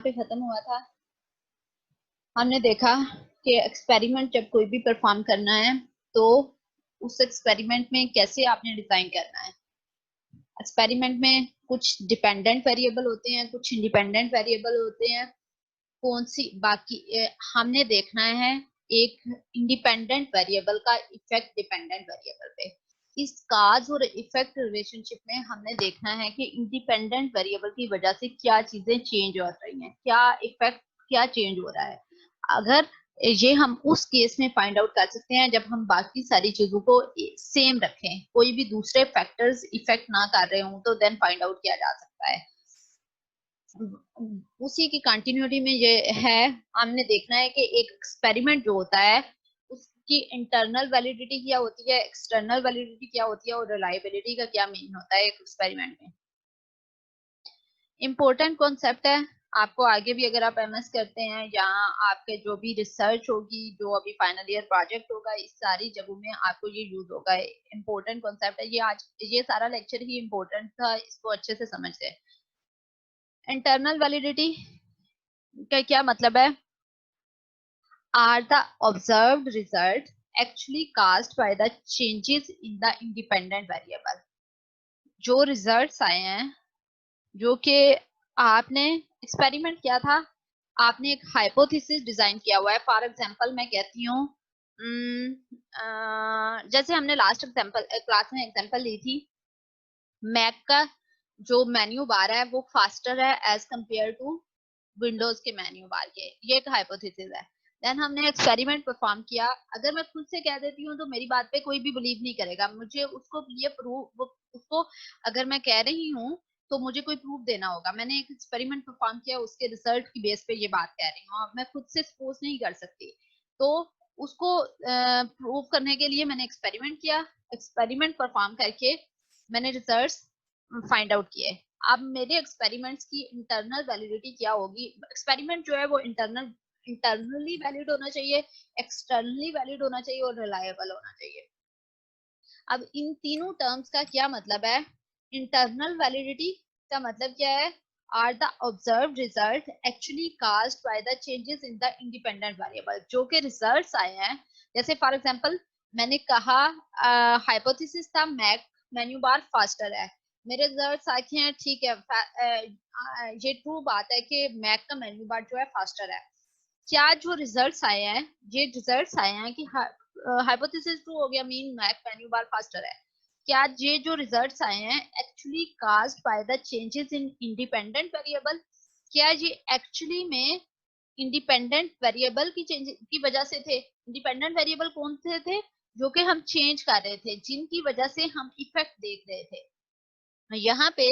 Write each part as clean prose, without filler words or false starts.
पे खत्म हुआ था। हमने देखा कि एक्सपेरिमेंट जब कोई भी परफॉर्म करना है तो उस एक्सपेरिमेंट में कैसे आपने डिजाइन करना है। एक्सपेरिमेंट में कुछ डिपेंडेंट वेरिएबल होते हैं, कुछ इंडिपेंडेंट वेरिएबल होते हैं। कौन सी बाकी हमने देखना है एक इंडिपेंडेंट वेरिएबल का इफेक्ट डिपेंडेंट वेरिएबल पे। इस काज और इफेक्ट रिलेशनशिप में हमने देखना है कि इंडिपेंडेंट वेरिएबल की वजह से क्या चीजें चेंज हो रही हैं, क्या इफेक्ट क्या चेंज हो रहा है। अगर ये हम उस केस में फाइंड आउट कर सकते हैं जब हम बाकी सारी चीजों को सेम रखें, कोई भी दूसरे फैक्टर्स इफेक्ट ना कर रहे हों, तो देन फाइंड आउट किया जा सकता है। उसी की कंटिन्यूटी में ये है, हमने देखना है कि एक एक्सपेरिमेंट जो होता है उसकी इंटरनल वैलिडिटी क्या होती है, एक्सटर्नल वैलिडिटी क्या होती है और रिलायबिलिटी का क्या मीन होता है एक एक्सपेरिमेंट में। इम्पोर्टेंट कॉन्सेप्ट है आपको आगे भी अगर आप एमएस करते हैं या आपके जो भी रिसर्च होगी, जो अभी फाइनल ईयर प्रोजेक्ट होगा, इस सारी जगहों में आपको ये यूज होगा। इम्पोर्टेंट कॉन्सेप्ट है ये। आज ये सारा लेक्चर ही इम्पोर्टेंट था, इसको अच्छे से समझते हैं। इंटरनल वैलिडिटी का क्या मतलब है? Are the observed result actually caused by the changes in the independent variable? जो रिजल्ट्स आए हैं, जो कि आपने एक्सपेरिमेंट किया था, आपने एक हाइपोथेसिस डिजाइन किया हुआ है। फॉर एग्जांपल मैं कहती हूँ, जैसे हमने लास्ट एग्जांपल क्लास में एग्जांपल ली थी, मैक का जो मेन्यू बार है वो फास्टर है एज कंपेयर टू विंडोज के मेन्यू बार के। ये एक हाइपोथेसिस है। देन हमने एक्सपेरिमेंट परफॉर्म किया। अगर मैं खुद से कह देती हूँ तो मेरी बात पे कोई भी बिलीव नहीं करेगा। मुझे उसको ये प्रूव उसको अगर मैं कह रही हूँ तो मुझे कोई प्रूफ देना होगा। मैंने एक एक्सपेरिमेंट परफॉर्म किया, उसके रिजल्ट की बेस पे ये बात कह रही हूँ। अब मैं खुद से सपोज नहीं कर सकती, तो उसको प्रूव करने के लिए मैंने एक्सपेरिमेंट किया। एक्सपेरिमेंट परफॉर्म करके मैंने रिजल्ट्स फाइंड आउट किए। अब मेरे एक्सपेरिमेंट्स की इंटरनल वैलिडिटी क्या होगी? एक्सपेरिमेंट जो है वो इंटरनली वैलिड होना चाहिए, एक्सटर्नली वैलिड होना चाहिए और रिलायबल होना चाहिए। अब इन तीनों टर्म्स का क्या मतलब है? इंटरनल वैलिडिटी का मतलब क्या है? Are the observed result actually caused by the changes in the independent variable. जो के रिजल्ट्स आए हैं, जैसे फॉर एग्जांपल मैंने कहा हाइपोथेसिस था मैक मेन्यू बार फास्टर है। मेरे रिजल्ट्स आए हैं, ठीक है, ये ट्रू बात है कि मैक का मेन्यू बार जो है फास्टर है। क्या जो रिजल्ट्स आए हैं, ये रिजल्ट्स आए हैं कि हाइपोथेसिस ट्रू हो गया, mean Mac menu bar faster है। क्या ये जो रिजल्ट्स आए हैं actually caused by the changes in independent variable? क्या ये एक्चुअली में इंडिपेंडेंट वेरिएबल की चेंज की वजह से थे? इंडिपेंडेंट वेरिएबल कौन से थे? जो कि हम चेंज कर रहे थे, जिनकी वजह से हम इफेक्ट देख रहे थे। यहाँ पे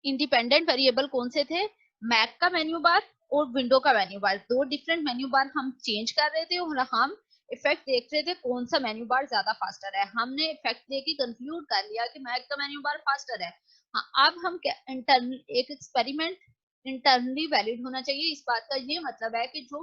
इंडिपेंडेंट वेरिएबल कौन से थे? मैक का मेन्यू बार और विंडो का मेन्यू बार। दो डिफरेंट मेन्यू बार हम चेंज कर रहे थे और हम इफेक्ट देख रहे थे कौन सा मेन्यू बार ज्यादा फास्टर है। हमने इफेक्ट देख के कंक्लूड कर लिया कि मैक का मेन्यू बार फास्टर है। हाँ, अब हम इंटरनल एक एक्सपेरिमेंट इंटरनली वैलिड होना चाहिए। इस बात का ये मतलब है कि जो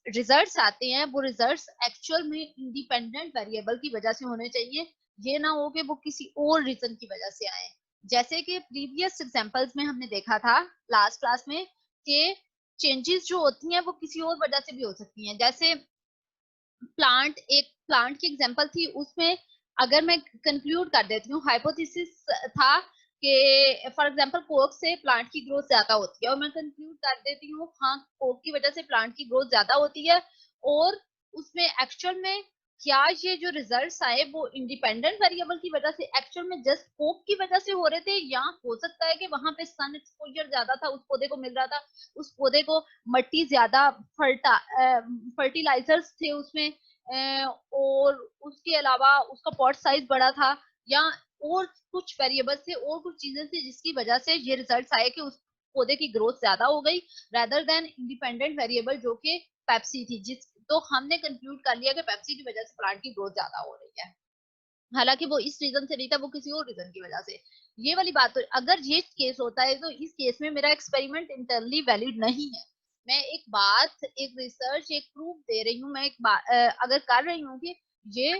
रिजल्ट्स आते हैं वो रिजल्ट्स एक्चुअल में इंडिपेंडेंट वेरिएबल की वजह से होने चाहिए। ये ना हो कि वो किसी और रीजन की वजह से आए। जैसे कि प्रीवियस एग्जांपल्स में हमने देखा था लास्ट क्लास में कि चेंजेस जो होती हैं वो किसी और वजह से भी हो सकती हैं। जैसे एक प्लांट की एग्जांपल थी, उसमें अगर मैं कंक्लूड कर देती हूँ, हाइपोथेसिस था कि फॉर एग्जांपल कोक से प्लांट की ग्रोथ ज्यादा होती है, और मैं कंक्लूड कर देती हूँ हाँ कोक की वजह से प्लांट की ग्रोथ ज्यादा होती है, और उसमें एक्चुअल में क्या ये जो रिजल्ट्स आए वो इंडिपेंडेंट वेरिएबल की वजह से एक्चुअल में जस्ट कोक की वजह से हो रहे थे, या हो सकता है कि वहां पे सन एक्सपोजर ज्यादा था, उस पौधे को मिल रहा था, उस पौधे को मट्टी ज्यादा फर्टिलाइजर्स थे उसमें, और उसके अलावा उसका पॉट साइज बड़ा था, या और कुछ वेरिएबल थे और कुछ चीजें थी जिसकी वजह से ये रिजल्ट्स आए कि उस पौधे की ग्रोथ ज्यादा हो गई रेदर देन इंडिपेंडेंट वेरिएबल जो कि पेप्सी थी। जिस तो हमने कंक्लूड कर लिया कि पेप्सी की वजह से प्लांट की ग्रोथ ज्यादा हो रही है, हालांकि वो इस रीजन से नहीं था, वो किसी और रीजन की वजह से। ये वाली बात, तो अगर ये केस होता है तो इस केस में मेरा एक्सपेरिमेंट इंटरनली वैलिड नहीं है। मैं एक बात, एक रिसर्च, एक प्रूफ दे रही हूँ, मैं एक बात अगर कर रही हूँ कि ये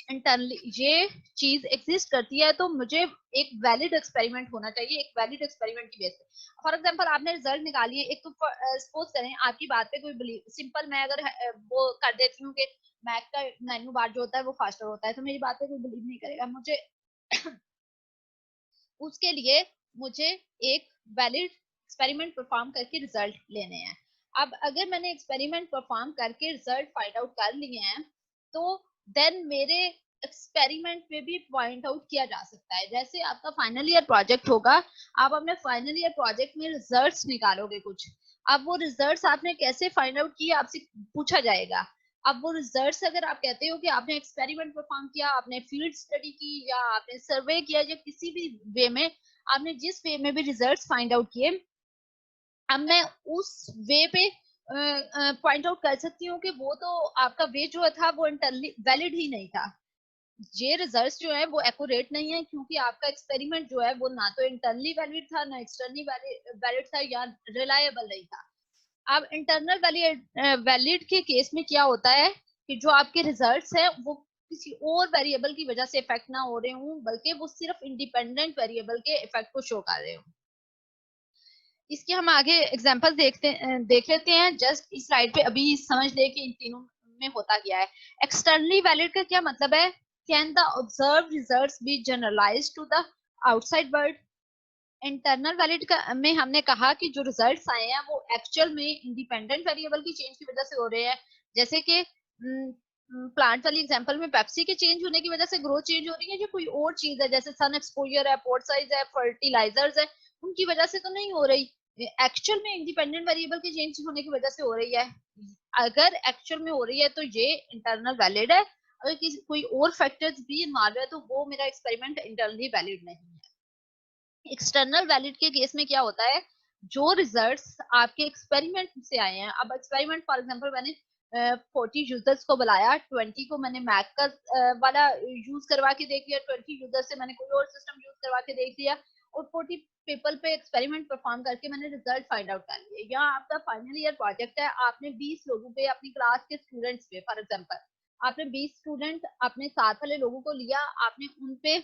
इंटरनली ये चीज एग्जिस्ट करती है, तो मुझे एक वैलिड एक्सपेरिमेंट होना चाहिए, एक वैलिड एक्सपेरिमेंट की बेस पे। फॉर एग्जांपल आपने रिजल्ट निकाली है, एक तो सपोज करें आपकी बात पे कोई बिलीव, सिंपल मैं अगर वो कर देती हूँ कि मैक का मेन्यू बार जो होता है वो फास्टर होता है, तो मेरी बात पे कोई बिलीव नहीं करेगा। मुझे उसके लिए मुझे एक वैलिड एक्सपेरिमेंट परफॉर्म करके रिजल्ट लेने हैं। अब अगर मैंने एक्सपेरिमेंट परफॉर्म करके रिजल्ट फाइंड आउट कर लिए हैं, तो देन मेरे एक्सपेरिमेंट में भी पॉइंट आउट किया जा सकता है। जैसे आपका फाइनल ईयर प्रोजेक्ट होगा, आप अपने फाइनल ईयर प्रोजेक्ट में रिजल्ट्स निकालोगे कुछ। अब वो रिजल्ट्स आपने कैसे फाइंड आउट किए आपसे पूछा जाएगा। अब वो रिजल्ट्स अगर आप कहते हो कि आपने एक्सपेरिमेंट परफॉर्म किया, आपने फील्ड स्टडी की, या आपने सर्वे किया, या किसी भी वे में आपने जिस वे में भी रिजल्ट्स फाइंड आउट किए, अब मैं उस वे पे पॉइंट आउट कर सकती हूँ कि वो तो आपका वे जो था वो इंटरनली वैलिड ही नहीं था। ये रिजल्ट्स जो है वो एक्यूरेट नहीं है, क्योंकि आपका एक्सपेरिमेंट जो है वो ना तो इंटरनली वैलिड था, ना एक्सटर्नली वैलिड था, या रिलायबल नहीं था। अब इंटरनल वैलिड के केस में क्या होता है कि जो आपके रिजल्ट्स हैं वो किसी और वेरिएबल की वजह से इफेक्ट ना हो रहे हों, बल्कि वो सिर्फ इंडिपेंडेंट वेरिएबल के इफेक्ट को शो कर रहे हो। इसके हम आगे एग्जांपल देख लेते हैं। जस्ट इस स्लाइड पे अभी समझ ले कि इन तीनों में होता क्या है। एक्सटर्नली वैलिड का क्या मतलब है? Can the observe results be generalized to the outside world? Internal valid का में हमने कहा कि जो रिजल्ट्स आए हैं वो एक्चुअल में इंडिपेंडेंट वेरिएबल की चेंज की वजह से हो रहे हैं। जैसे कि प्लांट वाली एग्जांपल में पेप्सी के चेंज होने की वजह से ग्रोथ चेंज हो रही है, जो कोई और चीज है जैसे सन एक्सपोजर है, पोर्ट साइज है, फर्टिलाइजर्स है, उनकी वजह से तो नहीं हो रही। एक्चुअल में इंडिपेंडेंट वेरिएबल के चेंज होने की वजह से हो रही है। अगर एक्चुअल में हो रही है तो ये इंटरनल वैलिड है। अगर किसी कोई और फैक्टर्स भी इन्वॉल्व है तो वो मेरा एक्सपेरिमेंट इंटरनली वैलिड नहीं है। एक्सटर्नल वैलिड के केस में क्या होता है? जो रिजल्ट्स आपके एक्सपेरिमेंट से आए हैं, अब एक्सपेरिमेंट फॉर एग्जांपल मैंने 40 यूजर्स को बुलाया, 20 को मैंने मैक का वाला यूज करवा के देख लिया, 20 यूजर से मैंने कोई और सिस्टम यूज करवा के देख लिया, और 40 पीपल पे एक्सपेरिमेंट परफॉर्म करके मैंने रिजल्ट फाइंड आउट कर लिया। या आपका फाइनल ईयर प्रोजेक्ट है, आपने 20 लोगों पे, अपनी क्लास के स्टूडेंट्स पे फॉर एग्जाम्पल आपने 20 स्टूडेंट अपने साथ वाले लोगों को लिया, आपने उन पे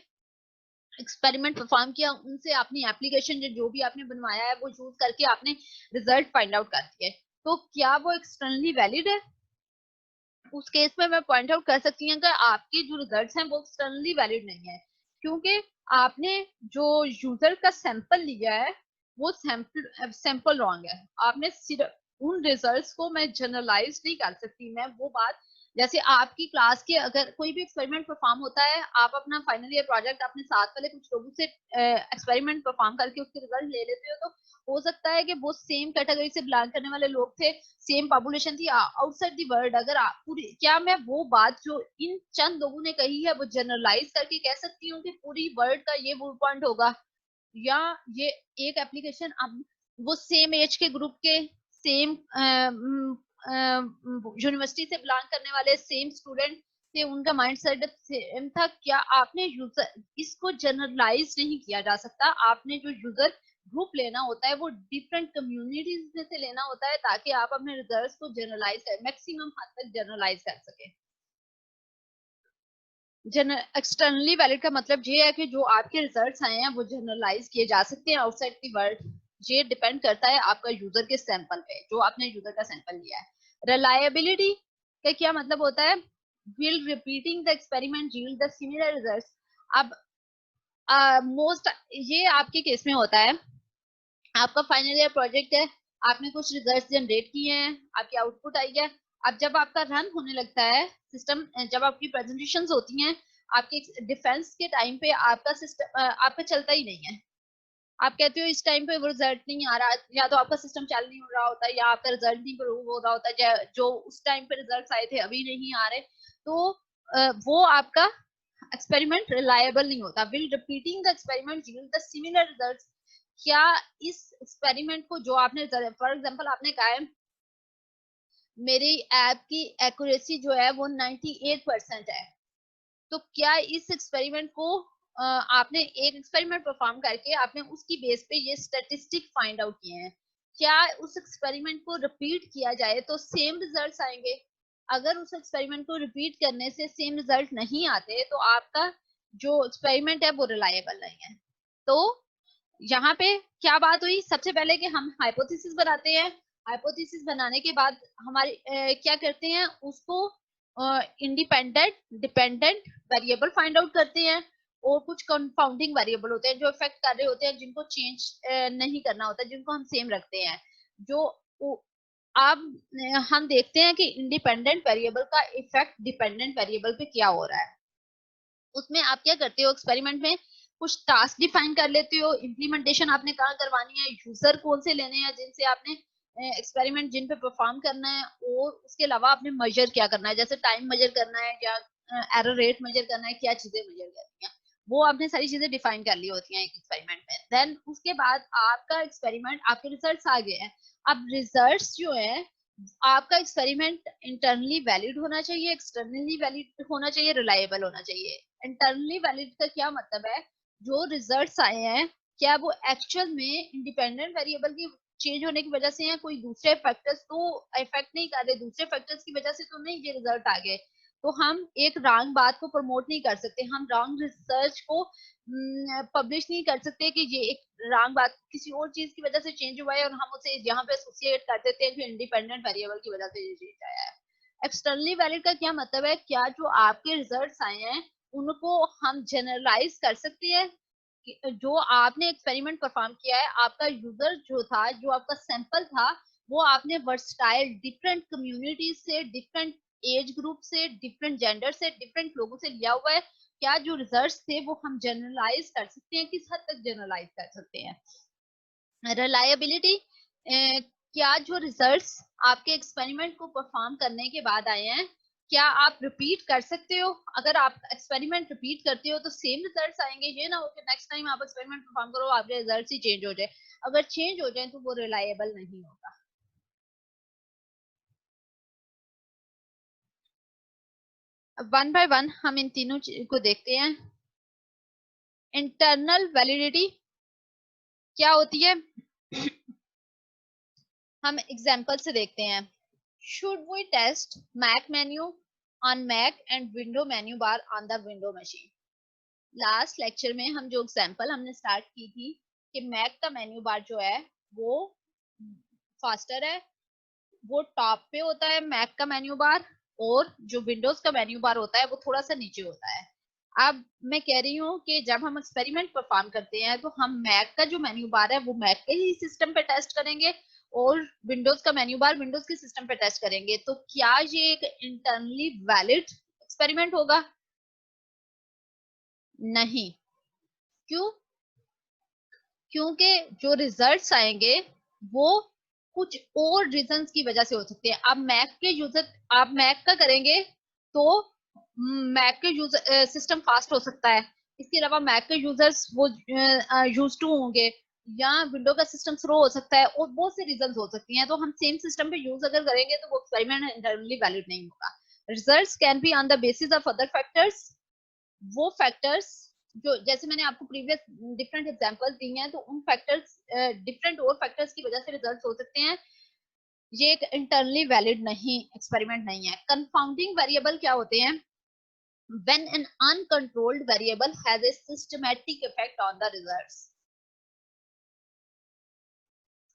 एक्सपेरिमेंट परफॉर्म किया, उनसे अपनी एप्लीकेशन जो भी आपने बनवाया है वो यूज करके आपने रिजल्ट फाइंड आउट कर दिए, तो क्या वो एक्सटर्नली वैलिड है? उस केस में मैं पॉइंट आउट कर सकती हूँ कि आपके जो रिजल्ट्स हैं वो एक्सटर्नली वैलिड नहीं है, क्योंकि आपने जो यूजर का सैंपल लिया है वो सैंपल रॉन्ग है। आपने सिर्फ उन रिजल्ट्स को मैं जनरलाइज नहीं कर सकती। मैं वो बात, जैसे आपकी क्लास के अगर कोई भी एक्सपेरिमेंट परफॉर्म होता है, आप अपना फाइनल ईयर प्रोजेक्ट अपने साथ वाले कुछ लोगों से एक्सपेरिमेंट परफॉर्म करके उसके रिजल्ट ले लेते हो, तो हो सकता है कि वो सेम कैटेगरी से बिलोंग करने वाले लोग थे, सेम पॉपुलेशन थी आउटसाइड दी वर्ल्ड। अगर आप पूरी, क्या मैं वो बात जो इन चंद लोगों ने कही है वो जनरलाइज करके कह सकती हूँ कि पूरी वर्ल्ड का ये व्यू पॉइंट होगा? या ये एक एप्लीकेशन अब वो सेम एज के ग्रुप के, सेम यूनिवर्सिटी से बिलोंग करने वाले सेम स्टूडेंट थे, उनका माइंड सेट सेम था, क्या आपने यूजर इसको जनरलाइज नहीं किया जा सकता। आपने जो यूजर ग्रुप लेना होता है वो डिफरेंट कम्युनिटीज में से लेना होता है, ताकि आप अपने रिजल्ट्स को जनरलाइज कर, मैक्सिमम हद तक जनरलाइज कर सके। एक्सटर्नली वैलिड का मतलब ये है कि जो आपके रिजल्ट्स आए हैं वो जनरलाइज किए जा सकते हैं आउटसाइड दी वर्ल्ड। ये डिपेंड करता है आपका यूजर के सैंपल पे, जो आपने यूजर का सैंपल लिया है। रिलायबिलिटी का क्या मतलब होता है? Will repeating the experiment yield the similar results? अब मोस्ट ये आपके केस में होता है, आपका फाइनल ईयर प्रोजेक्ट है, आपने कुछ रिजल्ट्स जनरेट किए हैं, आपकी आउटपुट आई है। अब जब आपका रन होने लगता है सिस्टम, जब आपकी प्रेजेंटेशंस होती हैं, आपके डिफेंस के टाइम पे आपका सिस्टम आपका चलता ही नहीं है। आप कहते हो इस टाइम पे वो रिजल्ट नहीं आ रहा, या तो आपका सिस्टम चालू नहीं हो रहा होता है, या आपका रिजल्ट नहीं प्रूव हो रहा होता है, जो उस टाइम पे रिजल्ट आए थे अभी नहीं आ रहे, तो वो आपका एक्सपेरिमेंट रिलायबल नहीं होता। Will repeating the experiment yield the similar results? क्या इस एक्सपेरिमेंट को जो आपने, फॉर एग्जांपल आपने कहा है मेरी ऐप की एक्यूरेसी जो है वो 98% है, तो क्या इस एक्सपेरिमेंट को आपने एक एक्सपेरिमेंट परफॉर्म करके आपने उसकी बेस पे ये स्टैटिस्टिक फाइंड आउट किए हैं, क्या उस एक्सपेरिमेंट को रिपीट किया जाए तो सेम रिजल्ट्स आएंगे? अगर उस एक्सपेरिमेंट को रिपीट करने से सेम रिजल्ट नहीं आते तो आपका जो एक्सपेरिमेंट है वो रिलायबल नहीं है। तो यहाँ पे क्या बात हुई, सबसे पहले कि हम हाइपोथेसिस बनाते हैं, हाइपोथेसिस बनाने के बाद हमारे क्या करते हैं, उसको independent dependent variable find out करते हैं, और कुछ कंपाउंडिंग वेरिएबल होते हैं जो इफेक्ट कर रहे होते हैं, जिनको चेंज नहीं करना होता, जिनको हम सेम रखते हैं। जो अब हम देखते हैं कि इंडिपेंडेंट वेरिएबल का इफेक्ट डिपेंडेंट वेरिएबल पे क्या हो रहा है। उसमें आप क्या करते हो, एक्सपेरिमेंट में कुछ टास्क डिफाइन कर लेते हो, इम्प्लीमेंटेशन आपने कहाँ करवानी है, यूजर कौन से लेने हैं जिनसे आपने एक्सपेरिमेंट जिन पे परफॉर्म करना है, और उसके अलावा आपने मेजर क्या करना है, जैसे टाइम मेजर करना है या एरर रेट मेजर करना है, क्या चीजें मेजर करनी है, वो आपने सारी चीजें डिफाइन कर ली होती हैं एक एक्सपेरिमेंट में। देन उसके बाद आपका एक्सपेरिमेंट, आपके रिजल्ट्स आ गए हैं। अब रिजल्ट्स जो है, आपका एक्सपेरिमेंट इंटरनली वैलिड होना चाहिए, एक्सटर्नली वैलिड होना चाहिए, रिलायबल होना चाहिए। इंटरनली वैलिड का क्या मतलब है, जो रिजल्ट्स आए हैं क्या वो एक्चुअल में इंडिपेंडेंट वेरिएबल की चेंज होने की वजह से या कोई दूसरे फैक्टर्स तो इफेक्ट नहीं कर रहे, दूसरे फैक्टर्स की वजह से तो नहीं ये रिजल्ट आ गए। तो हम एक रॉन्ग बात को प्रमोट नहीं कर सकते, हम रॉन्ग रिसर्च को पब्लिश नहीं कर सकते कि ये एक रॉन्ग बात किसी और चीज की वजह से चेंज हुआ है और हम उसे यहाँ पे एसोसिएट कर देते हैं कि इंडिपेंडेंट वेरिएबल की वजह से ये चेंज आया है। एक्सटर्नली वैलिड का क्या मतलब है, क्या जो आपके रिजल्ट्स आए हैं उनको हम जनरलाइज कर सकते हैं, जो आपने एक्सपेरिमेंट परफॉर्म किया है, आपका यूजर जो था, जो आपका सैंपल था, वो आपने वर्सटाइल डिफरेंट कम्युनिटीज से, डिफरेंट एज ग्रुप से, डिफरेंट जेंडर से, डिफरेंट लोगों से लिया हुआ है, क्या जो रिजल्ट्स थे वो हम जनरलाइज कर सकते हैं, किस हद तक जनरलाइज कर सकते हैं। रिलायबिलिटी, क्या जो रिजल्ट्स आपके एक्सपेरिमेंट को परफॉर्म करने के बाद आए हैं, क्या आप रिपीट कर सकते हो, अगर आप एक्सपेरिमेंट रिपीट करते हो तो सेम रिजल्ट्स आएंगे, ये ना हो कि नेक्स्ट टाइम आप एक्सपेरिमेंट परफॉर्म करो आपके रिजल्ट्स ही चेंज हो जाए, अगर चेंज हो जाए तो वो रिलायबल नहीं होगा। वन बाय वन हम इन तीनों को देखते हैं। इंटरनल वैलिडिटी क्या होती है, हम एग्जांपल से देखते हैं। Should we test Mac menu on Mac and window menu bar on the window machine. Last lecture में हम जो एग्जांपल हमने स्टार्ट की थी कि मैक का मेन्यू बार जो है वो फास्टर है, वो टॉप पे होता है मैक का मेन्यू बार, और जो विंडोज का मेन्यू बार होता है वो थोड़ा सा नीचे होता है। अब मैं कह रही हूँ कि जब हम एक्सपेरिमेंट परफॉर्म करते हैं तो हम मैक का जो मेन्यू बार है वो मैक के ही सिस्टम पे टेस्ट करेंगे, और विंडोज का मेन्यू बार विंडोज के सिस्टम पे टेस्ट करेंगे। तो क्या ये एक इंटरनली वैलिड एक्सपेरिमेंट होगा? नहीं। क्यों? क्योंकि जो रिजल्ट्स आएंगे वो कुछ और रीजंस की वजह से हो सकते हैं। अब मैक के यूजर, आप मैक का करेंगे तो मैक के यूजर सिस्टम फास्ट हो सकता है, इसके अलावा मैक के यूजर्स वो यूज टू होंगे, या विंडो का सिस्टम स्लो हो सकता है, और बहुत से रीजंस हो सकती हैं। तो हम सेम सिस्टम पे यूज अगर करेंगे तो वो एक्सपेरिमेंट इंटरनली वैलिड नहीं होगा। Results can be on the basis of other factors, वो फैक्टर्स जो जैसे मैंने आपको प्रीवियस डिफरेंट एग्जांपल्स दी हैं, तो उन फैक्टर्स डिफरेंट और फैक्टर्स की वजह से रिजल्ट्स हो सकते हैं। ये एक इंटरनली वैलिड नहीं एक्सपेरिमेंट नहीं है। कंफाउंडिंग वेरिएबल क्या होते हैं? when an uncontrolled variable has a systematic effect on the results।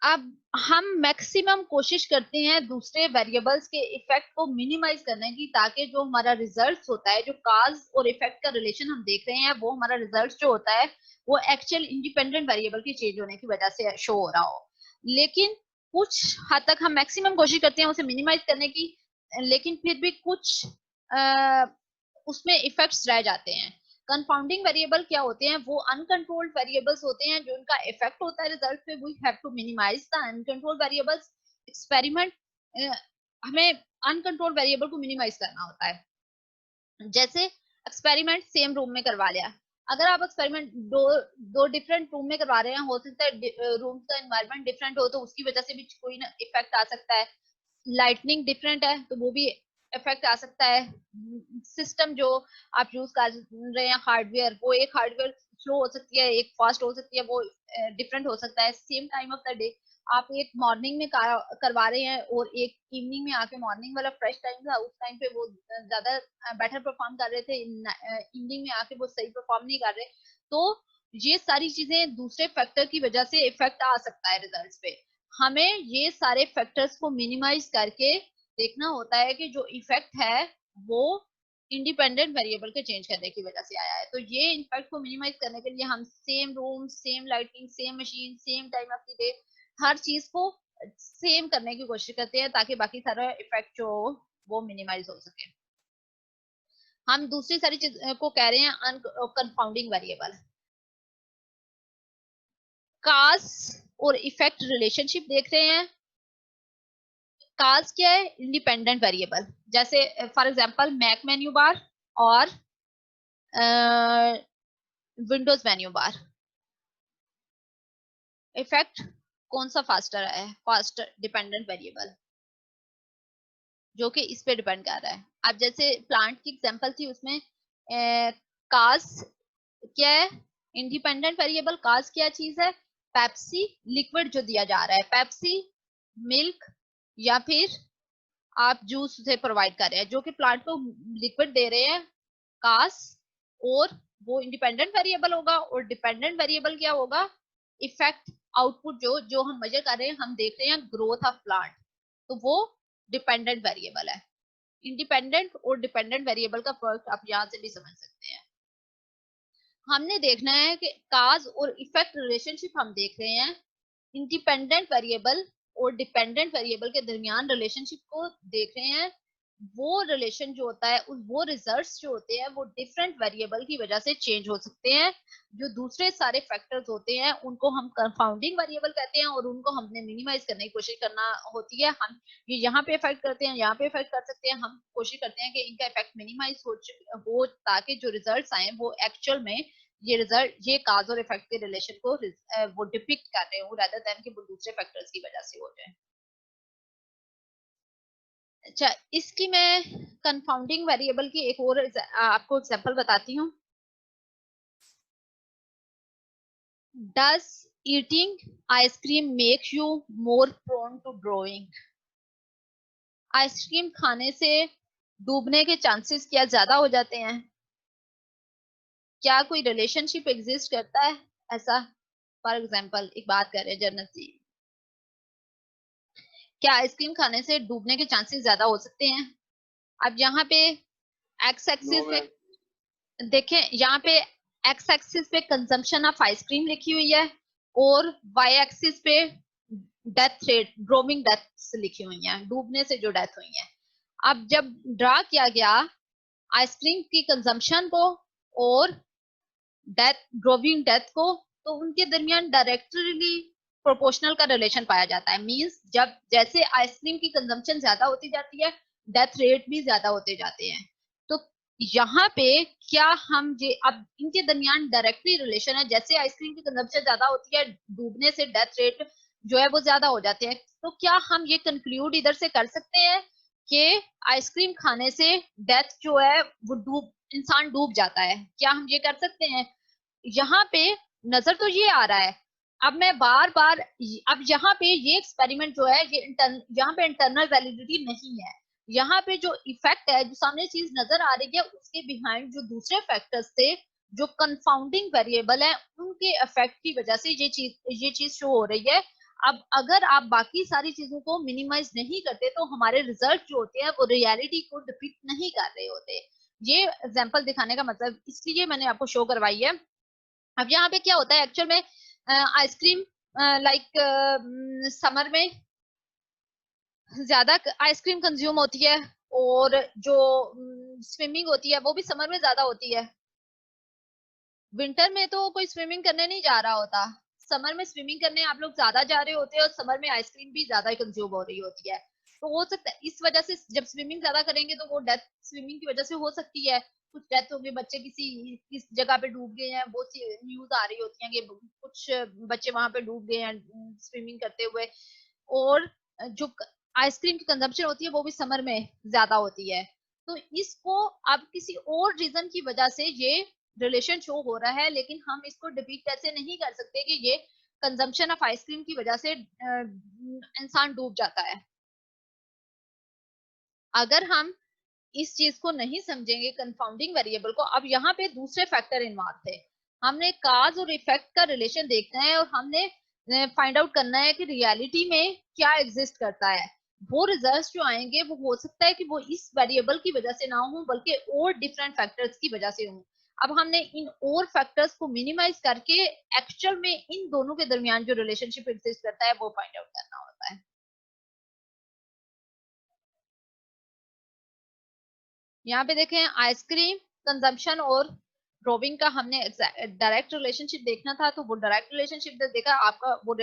अब हम मैक्सिमम कोशिश करते हैं दूसरे वेरिएबल्स के इफेक्ट को मिनिमाइज करने की, ताकि जो हमारा रिजल्ट होता है, जो काज और इफेक्ट का रिलेशन हम देख रहे हैं, वो हमारा रिजल्ट जो होता है वो एक्चुअल इंडिपेंडेंट वेरिएबल के चेंज होने की वजह से शो हो रहा हो। लेकिन कुछ हद तक हम मैक्सिमम कोशिश करते हैं उसे मिनिमाइज करने की, लेकिन फिर भी कुछ उसमें इफेक्ट्स रह जाते हैं। कंपाउंडिंग वेरिएबल क्या होते हैं? वो अनकंट्रोल्ड वेरिएबल्स होते हैं जो उनका इफेक्ट होता है रिजल्ट पे, we have to minimize the uncontrolled variables. Experiment हमें अनकंट्रोल्ड वेरिएबल को मिनिमाइज करना होता है। जैसे एक्सपेरिमेंट सेम रूम में करवा लिया, अगर आप एक्सपेरिमेंट दो दो डिफरेंट रूम में करवा रहे हैं, हो सकता है रूम का एनवायरनमेंट डिफरेंट हो तो उसकी वजह से भी कोई ना इफेक्ट आ सकता है। लाइटनिंग डिफरेंट है तो वो भी इफेक्ट आ सकता है। सिस्टम जो आप यूज कर रहे हैं हार्डवेयर, वो एक हार्डवेयर स्लो हो सकती है, एक फास्ट हो सकती है, वो डिफरेंट हो सकता है same time of the day. आप एक मॉर्निंग में करवा रहे हैं और एक इवनिंग में आके, मॉर्निंग वाला फ्रेश टाइम था उस टाइम पे वो ज्यादा बेटर परफॉर्म कर रहे थे, इवनिंग में आके वो सही परफॉर्म नहीं कर रहे, तो ये सारी चीजें दूसरे फैक्टर की वजह से इफेक्ट आ सकता है रिजल्ट्स पे। हमें ये सारे फैक्टर्स को मिनिमाइज करके देखना होता है कि जो इफेक्ट है वो इंडिपेंडेंट वेरिएबल के चेंज करने की वजह से आया है। तो ये इफेक्ट को मिनिमाइज करने के लिए हम same room, same lighting, same machine, same time of the day, हर चीज को सेम करने की कोशिश करते हैं ताकि बाकी सारा इफेक्ट जो वो मिनिमाइज हो सके। हम दूसरी सारी चीज को कह रहे हैं अनकंफाउंडिंग वेरिएबल। काज और इफेक्ट रिलेशनशिप देख रहे हैं। काज क्या है? इंडिपेंडेंट वेरिएबल, जैसे for example Mac menu bar और विंडोज मेन्यू बार। इफेक्ट कौन सा फास्टर है? फास्टर डिपेंडेंट वेरिएबल, जो कि इस पे डिपेंड कर रहा है। अब जैसे प्लांट की एग्जांपल थी, उसमें काज क्या है? Independent variable. काज क्या चीज है? पेप्सी लिक्विड जो दिया जा रहा है, पेप्सी मिल्क या फिर आप जूस से प्रोवाइड कर रहे हैं जो कि प्लांट को लिक्विड दे रहे हैं, कास। और वो इंडिपेंडेंट वेरिएबल होगा। और डिपेंडेंट वेरिएबल क्या होगा? इफेक्ट, आउटपुट जो जो हम मेजर कर रहे हैं, हम देख रहे हैं ग्रोथ ऑफ प्लांट, तो वो डिपेंडेंट वेरिएबल है। इंडिपेंडेंट और डिपेंडेंट वेरिएबल का फर्क आप यहां से भी समझ सकते हैं। हमने देखना है कि काज और इफेक्ट रिलेशनशिप हम देख रहे हैं। इंडिपेंडेंट वेरिएबल और डिपेंडेंट वेरिएबल के दरमियान रिलेशनशिप को देख रहे हैं। वो रिलेशन जो होता है, उस वो रिजल्ट्स जो होते हैं वो डिफरेंट वेरिएबल की वजह से चेंज हो सकते हैं। जो दूसरे सारे फैक्टर्स होते हैं उनको हम कंफाउंडिंग वेरिएबल कहते हैं और उनको हमने मिनिमाइज करने की कोशिश करना होती है। हम ये यहाँ पे इफेक्ट करते हैं, यहाँ पे इफेक्ट कर सकते हैं, हम कोशिश करते हैं कि इनका इफेक्ट मिनिमाइज हो ताकि जो रिजल्ट्स आए वो एक्चुअल में ये रिजल्ट, ये काज और इफेक्ट के रिलेशन को वो डिपिक्ट कर रहे हो, रादर देन कि वो दूसरे फैक्टर्स की वजह से हो जाए। अच्छा, इसकी मैं कंफाउंडिंग वेरिएबल की एक और आपको एग्जांपल बताती हूँ। Does eating ice cream make you more prone to drowning? Ice cream खाने से डूबने के चांसेस क्या ज्यादा हो जाते हैं? क्या कोई रिलेशनशिप एग्जिस्ट करता है ऐसा? फॉर एग्जाम्पल एक बात कर रहे हैं जन्नत जी, क्या आइसक्रीम खाने से डूबने के चांसेस ज्यादा हो सकते हैं? अब यहाँ पे एक्स एक्सिस पे देखें, यहाँ पे एक्स एक्सिस पे कंजम्पशन ऑफ आइसक्रीम लिखी हुई है और वाई एक्सिस पे डेथ रेट, ड्रोविंग डेथ्स लिखी हुई है, डूबने से जो डेथ हुई है। अब जब ड्रा किया गया आइसक्रीम की कंजम्पशन को और डेथ, ड्रोविंग डेथ को, तो उनके दरमियान डायरेक्टली प्रोपोर्शनल का रिलेशन पाया जाता है। मींस जब जैसे आइसक्रीम की कंजम्पशन ज्यादा होती जाती है, डेथ रेट भी ज्यादा होते जाते हैं। तो यहाँ पे क्या हम ये, अब इनके दरमियान डायरेक्टली रिलेशन है, जैसे आइसक्रीम की कंजम्पशन ज्यादा होती है, डूबने से डेथ रेट जो है वो ज्यादा हो जाते हैं। तो क्या हम ये कंक्लूड इधर से कर सकते हैं कि आइसक्रीम खाने से डेथ जो है वो डूब, इंसान डूब जाता है? क्या हम ये कर सकते हैं? यहाँ पे नजर तो ये आ रहा है। अब मैं बार बार, अब यहाँ पे ये एक्सपेरिमेंट जो है ये यहाँ पे इंटरनल वैलिडिटी नहीं है। यहाँ पे जो इफेक्ट है, जो सामने चीज नजर आ रही है, उसके बिहाइंड जो दूसरे फैक्टर्स थे जो कंफाउंडिंग वेरिएबल है, उनके इफेक्ट की वजह से ये चीज शो हो रही है। अब अगर आप बाकी सारी चीजों को मिनिमाइज नहीं करते तो हमारे रिजल्ट जो होते हैं वो रियलिटी को डिपिक्ट नहीं कर रहे होते। ये एग्जांपल दिखाने का मतलब इसलिए मैंने आपको शो करवाई है। अब यहाँ पे क्या होता है एक्चुअल में, आइसक्रीम लाइक समर में ज्यादा आइसक्रीम कंज्यूम होती है और जो स्विमिंग होती है वो भी समर में ज्यादा होती है। विंटर में तो कोई स्विमिंग करने नहीं जा रहा होता, समर में स्विमिंग करने आप लोग ज्यादा जा रहे होते हैं और समर में आइसक्रीम भी ज्यादा कंज्यूम हो रही होती है। तो हो सकता है इस वजह से जब स्विमिंग ज्यादा करेंगे तो वो डेथ स्विमिंग की वजह से हो सकती है। कुछ डेथ हो गई, बच्चे किस जगह पे डूब गए हैं, वो न्यूज आ रही होती है कि कुछ बच्चे वहां पे डूब गए हैं स्विमिंग करते हुए। और जो आइसक्रीम की कंजम्पशन होती है वो भी समर में ज्यादा होती है। तो इसको अब किसी और रीजन की वजह से ये रिलेशन शो हो रहा है, लेकिन हम इसको डिपीट ऐसे नहीं कर सकते कि ये कंजम्पशन ऑफ आइसक्रीम की वजह से इंसान डूब जाता है। अगर हम इस चीज को नहीं समझेंगे कंफाउंडिंग वेरिएबल को, अब यहाँ पे दूसरे फैक्टर इन्वॉल्व थे, हमने काज और इफेक्ट का रिलेशन देखना है और हमने फाइंड आउट करना है कि रियलिटी में क्या एग्जिस्ट करता है। वो रिजल्ट्स जो आएंगे वो हो सकता है कि वो इस वेरिएबल की वजह से ना हो बल्कि और डिफरेंट फैक्टर्स की वजह से हो। अब हमने इन और फैक्टर्स को मिनिमाइज करके एक्चुअल में इन दोनों के दरमियान जो रिलेशनशिप एग्जिस्ट करता है वो फाइंड आउट करना होता है। यहाँ पे देखें आइसक्रीम कंजम्पशन और ड्रॉविंग का हमने डायरेक्ट रिलेशनशिप देखना था, तो वो डायरेक्ट रिलेशनशिप देखा आपका वो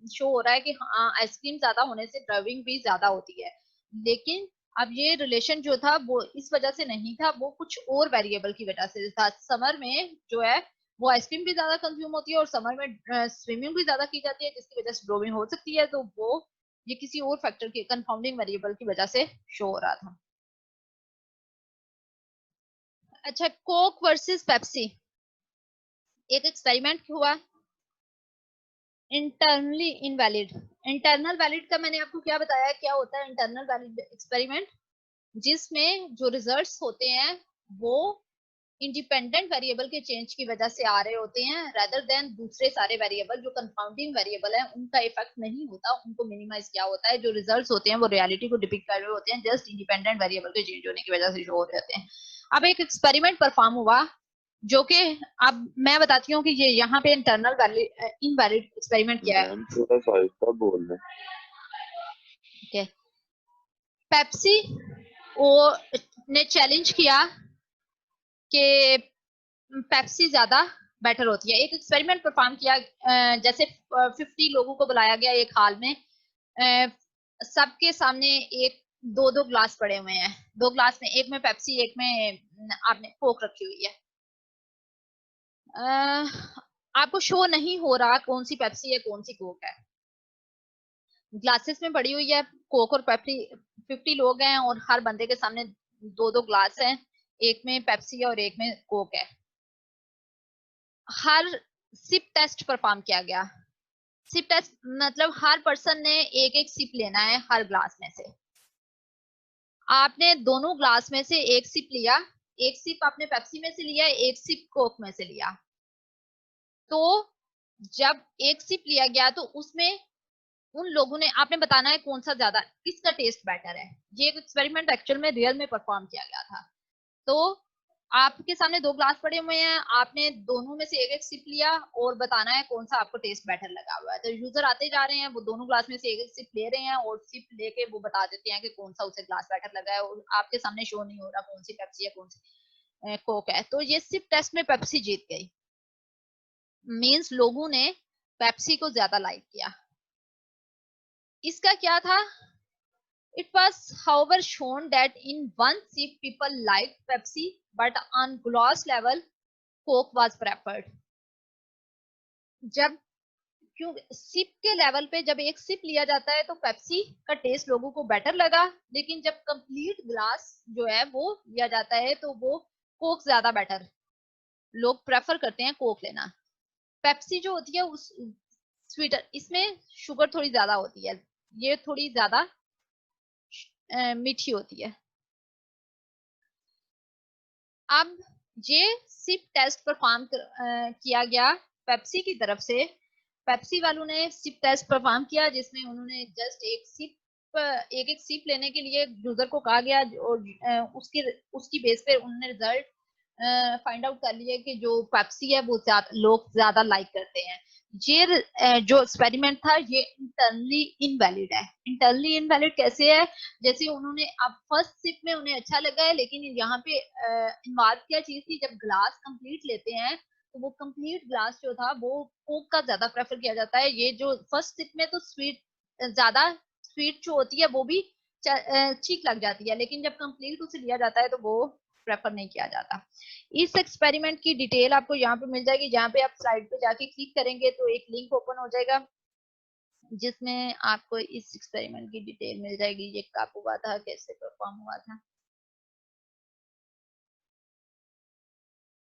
शो हो रहा है कि हाँ आइसक्रीम ज्यादा होने से ड्राइविंग भी ज्यादा होती है। लेकिन अब ये रिलेशन जो था वो इस वजह से नहीं था, वो कुछ और वेरिएबल की वजह से था। समर में जो है वो आइसक्रीम भी ज्यादा कंज्यूम होती है और समर में स्विमिंग भी ज्यादा की जाती है जिसकी वजह से ड्रोविंग हो सकती है, तो वो ये किसी और फैक्टर के कंफाउंडिंग वेरिएबल की वजह से शो हो रहा था। अच्छा, कोक वर्सेस पेप्सी, एक एक्सपेरिमेंट हुआ इंटरनली इनवैलिड। इंटरनल वैलिड का मैंने आपको क्या बताया, क्या होता है इंटरनल वैलिड एक्सपेरिमेंट, जिसमें जो रिजल्ट्स होते हैं वो इंडिपेंडेंट वेरिएबल के चेंज की वजह से आ रहे होते हैं, रेदर देन दूसरे सारे वेरिएबल जो कंफाउंडिंग वेरिएबल है उनका इफेक्ट नहीं होता, उनको मिनिमाइज किया होता है। जो रिजल्ट्स होते हैं वो रियलिटी को डिपिक्ट कर रहे होते हैं, जस्ट इंडिपेंडेंट वेरिएबल के चेंज होने की वजह से शो हो रहे होते हैं। अब एक एक्सपेरिमेंट परफॉर्म हुआ जो कि अब मैं बताती हूँ कि ये यहाँ पे इंटरनल इनवैलिड एक्सपेरिमेंट क्या है। थोड़ा आहिस्ता बोल रहे। okay. पेप्सी वो ने चैलेंज किया कि पेप्सी ज्यादा बेटर होती है। एक एक्सपेरिमेंट परफॉर्म किया, जैसे 50 लोगों को बुलाया गया एक हाल में, सबके सामने एक दो दो ग्लास पड़े हुए हैं, दो ग्लास में एक में पेप्सी एक में आपने कोक रखी हुई है। आपको शो नहीं हो रहा कौन सी पेप्सी है कौन सी कोक है, ग्लासेस में पड़ी हुई है कोक और पेप्सी। 50 लोग हैं और हर बंदे के सामने दो दो ग्लास हैं, एक में पेप्सी है और एक में कोक है। हर सिप टेस्ट परफॉर्म किया गया। सिप टेस्ट मतलब हर पर्सन ने एक एक सिप लेना है हर ग्लास में से। आपने दोनों ग्लास में से एक सिप लिया, एक सिप आपने पेप्सी में से लिया, एक सिप कोक में से लिया। तो जब एक सिप लिया गया तो उसमें उन लोगों ने, आपने बताना है कौन सा ज्यादा, किसका टेस्ट बेटर है। ये एक एक्सपेरिमेंट एक्चुअल में रियल में परफॉर्म किया गया था। तो आपके सामने दो ग्लास पड़े हुए हैं, आपने दोनों में से एक एक सिप लिया और बताना है कौन सा आपको टेस्ट बेटर लगा हुआ है। तो यूजर आते जा रहे हैं, वो दोनों ग्लास में से एक एक सिप ले रहे हैं और सिप लेके वो बता देते हैं कि कौन सा उसे ग्लास बेटर लगा है, और आपके सामने शो नहीं हो रहा कौन सी पेप्सी है कौन सी कोक है। तो ये सिप टेस्ट में पेप्सी जीत गई, मीन्स लोगों ने पेप्सी को ज्यादा लाइक किया। इसका क्या था, it was however shown that in one sip people liked Pepsi but on gross level Coke was preferred। जब क्यों सिप के लेवल पे जब एक सिप लिया जाता है तो पेप्सी का टेस्ट लोगों को बेटर लगा, लेकिन जब कंप्लीट ग्लास जो है वो लिया जाता है तो वो कोक ज्यादा बेटर, लोग प्रेफर करते हैं कोक लेना। पेप्सी जो होती है उस स्वीटर, इसमें शुगर थोड़ी ज्यादा होती है, ये थोड़ी ज्यादा मीठी होती है। अब ये सिप टेस्ट परफॉर्म किया गया पेप्सी की तरफ से। पेप्सी वालों ने सिप टेस्ट परफॉर्म किया जिसमें उन्होंने जस्ट एक एक सिप लेने के लिए यूजर को कहा गया और उसकी बेस पे उन्होंने रिजल्ट फाइंड आउट कर लिए कि जो पेप्सी है वो लोग ज्यादा लाइक करते हैं। ये जो एक्सपेरिमेंट था ये इंटरनली इनवैलिड है। इंटरनली इनवैलिड कैसे है, जैसे उन्होंने अब फर्स्ट सिप में उन्हें अच्छा लगा है, लेकिन यहाँ पे इन्वॉल्व क्या चीज थी, जब ग्लास कंप्लीट लेते हैं तो वो कंप्लीट ग्लास जो था वो कोक का ज्यादा प्रेफर किया जाता है। ये जो फर्स्ट सिप में तो स्वीट ज्यादा स्वीट जो होती है वो भी ठीक लग जाती है, लेकिन जब कंप्लीट उसे लिया जाता है तो वो प्रेफर नहीं किया जाता। इस एक्सपेरिमेंट की डिटेल आपको यहाँ पे मिल जाएगी, जहाँ पे आप स्लाइड पे जाके क्लिक करेंगे तो एक लिंक ओपन हो जाएगा जिसमें आपको इस एक्सपेरिमेंट की डिटेल मिल जाएगी, ये कब हुआ था कैसे परफॉर्म हुआ था।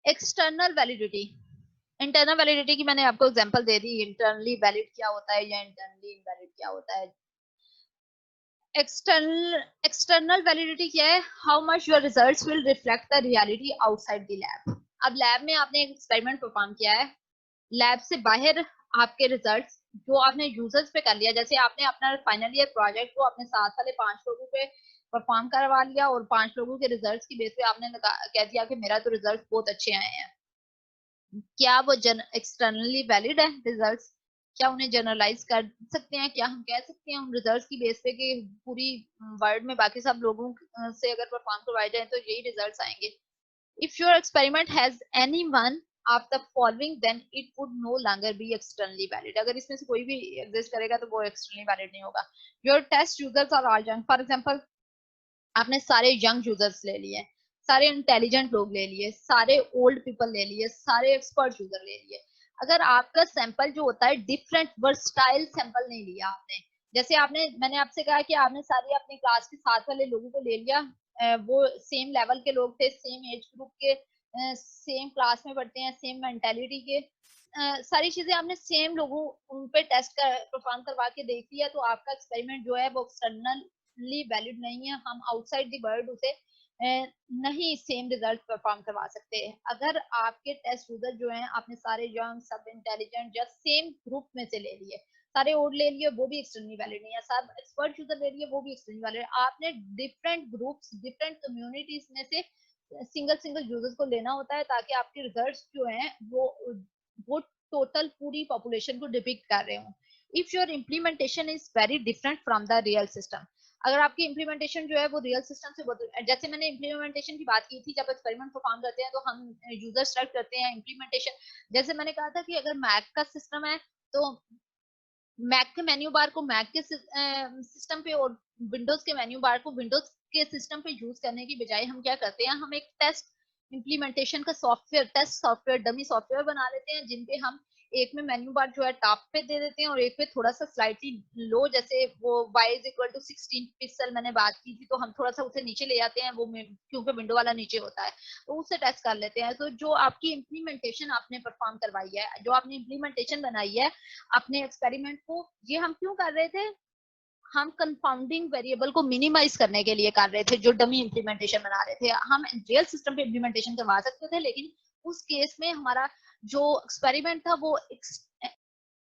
एक्सटर्नल वैलिडिटी, इंटरनल वैलिडिटी की मैंने आपको एग्जांपल दे दी, इंटरनली वैलिड क्या होता है या इंटरनली इनवैलिड क्या होता है। एक्सटर्नल वैलिडिटी क्या है? How much your results will reflect the reality outside the lab. अब लैब में आपने एक एक्सपेरिमेंट परफॉर्म किया है, लैब से बाहर आपके रिजल्ट्स जो आपने यूजर्स पे कर लिया, जैसे आपने अपना फाइनल ईयर प्रोजेक्ट को अपने साथ वाले 5 लोगों पे परफॉर्म करवा लिया और 5 लोगों के रिजल्ट्स की बेस पे आपने कह दिया कि मेरा तो रिजल्ट बहुत अच्छे आए हैं। क्या वो एक्सटर्नली वैलिड है रिजल्ट्स? क्या उन्हें जनरलाइज कर सकते हैं? क्या हम कह सकते हैं उन रिजल्ट्स की बेस पे कि पूरी वर्ल्ड में बाकी सब लोगों से अगर परफॉर्म करवाए जाए तो यही रिजल्ट्स आएंगे? If your experiment has any one of the following, then it would no longer be externally valid. अगर इसमें से कोई भी एग्जिस्ट करेगा तो वो externally valid नहीं होगा। Your test users are all young. For example, आपने सारे यंग यूजर्स ले लिए, सारे इंटेलिजेंट लोग ले लिए, सारे ओल्ड पीपल ले लिए, सारे एक्सपर्ट यूजर ले लिए। अगर आपका सैंपल जो होता है डिफरेंट वर्सटाइल सैंपल नहीं लिया आपने, जैसे आपने मैंने आपसे कहा कि आपने सारे अपनी क्लास के साथ वाले लोगों को ले लिया, वो सेम लेवल के लोग थे, सेम एज ग्रुप के, सेम क्लास में पढ़ते हैं, सेम मेंटेलिटी के, सारी चीजें आपने सेम लोगों उन पे टेस्ट कर परफॉर्म करवा के देख लिया, तो आपका एक्सपेरिमेंट जो है वो एक्सटर्नल वैलिड नहीं है। हम आउटसाइड द वर्ल्ड उसे नहीं सेम रिजल्ट परफॉर्म करवा सकते। अगर आपके टेस्ट यूजर जो हैं आपने सारे यंग सब इंटेलिजेंट या सेम ग्रुप में से ले लिए, सारे ओल्ड ले लिए, वो भी एक्सटर्नली वैलिड नहीं है। सब एक्सपर्ट यूजर ले लिए, वो भी एक्सटर्नली वैलिड। आपने डिफरेंट ग्रुप्स डिफरेंट कम्युनिटीज में से सिंगल सिंगल यूजर्स को लेना होता है ताकि आपके रिजल्ट्स जो हैं वो टोटल पूरी पॉपुलेशन को डिपिक्ट कर रहे हो। If your implementation is very different from the real system, अगर आपकी इम्प्लीमेंटेशन जो है वो रियल सिस्टम से बहुत, जैसे मैंने इम्प्लीमेंटेशन की बात की थी, जब एक्सपेरिमेंट परफॉर्म करते हैं तो हम यूजर सेलेक्ट करते हैं। इम्प्लीमेंटेशन जैसे मैंने कहा था कि अगर मैक का सिस्टम है तो मैक के मेन्यू बार को मैक के सिस्टम पे और विंडोज के मेन्यू बार को विंडोज के सिस्टम पे यूज करने की बजाय हम क्या करते हैं, हम एक टेस्ट इम्प्लीमेंटेशन का software, test software, dummy software बना लेते हैं, जिनपे हम एक में मेन्यू बार जो है टॉप पे दे देते हैं और एक पे थोड़ा सा स्लाइटली लो, जैसे वो y is equal to 16 pixel मैंने बात की थी, तो हम थोड़ा सा उसे नीचे ले आते हैं, वो क्योंकि विंडो वाला नीचे होता है, तो उससे टेस्ट कर लेते हैं। तो जो आपकी इम्प्लीमेंटेशन आपने परफॉर्म करवाई है, जो आपने इम्प्लीमेंटेशन बनाई है अपने एक्सपेरिमेंट को, ये हम क्यों कर रहे थे? हम कंपाउंडिंग वेरिएबल को मिनिमाइज करने के लिए कर रहे थे, जो डमी इम्प्लीमेंटेशन बना रहे थे। हम रियल सिस्टम पे इम्प्लीमेंटेशन करवा सकते थे, लेकिन उस केस में हमारा जो एक्सपेरिमेंट था वो